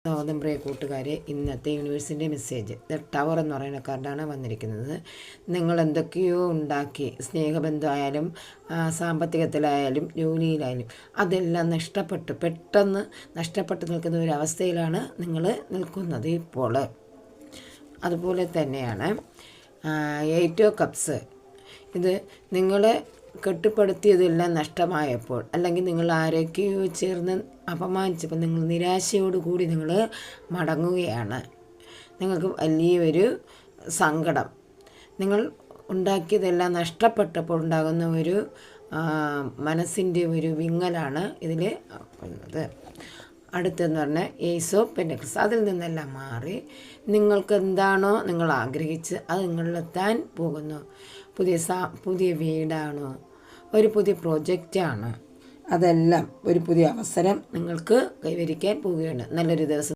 സ്വാഗതം പ്രിയ കൂട്ടുകാരെ, ഇന്നത്തെ യൂണിവേഴ്സിൻ്റെ മെസ്സേജ് ദ ടവർ എന്ന് പറയുന്ന കാർഡാണ് വന്നിരിക്കുന്നത്. നിങ്ങൾ എന്തൊക്കെയോ ഉണ്ടാക്കി, സ്നേഹബന്ധമായാലും സാമ്പത്തികത്തിലായാലും ജോലിയിലായാലും അതെല്ലാം പെട്ടെന്ന് നഷ്ടപ്പെട്ട് നിൽക്കുന്ന ഒരു അവസ്ഥയിലാണ് നിങ്ങൾ നിൽക്കുന്നത് ഇപ്പോൾ. അതുപോലെ തന്നെയാണ് 8 ഓഫ് കപ്സ്. ഇത് നിങ്ങൾ കെട്ടിപ്പടുത്തിയതെല്ലാം നഷ്ടമായപ്പോൾ, അല്ലെങ്കിൽ നിങ്ങൾ ആരൊക്കെയോ ചേർന്ന് അപമാനിച്ചപ്പോൾ നിങ്ങൾ നിരാശയോടുകൂടി നിങ്ങൾ മടങ്ങുകയാണ്. നിങ്ങൾക്ക് വലിയൊരു സങ്കടം, നിങ്ങൾ ഉണ്ടാക്കിയതെല്ലാം നഷ്ടപ്പെട്ടപ്പോൾ ഉണ്ടാകുന്ന ഒരു മനസ്സിൻ്റെ ഒരു വിങ്ങലാണ് ഇതിൽ വന്നത്. അടുത്തെന്ന് പറഞ്ഞാൽ ഏസ് ഓഫ് പെന്റക്കിൾസ്. അതിൽ നിന്നെല്ലാം മാറി നിങ്ങൾക്ക് എന്താണോ നിങ്ങൾ ആഗ്രഹിച്ച് അത് നിങ്ങളിലെത്താൻ പോകുന്നു. പുതിയ വീടാണോ, ഒരു പുതിയ പ്രോജക്റ്റാണ്, അതെല്ലാം ഒരു പുതിയ അവസരം നിങ്ങൾക്ക് കൈവരിക്കാൻ പോവുകയാണ്. നല്ലൊരു ദിവസം.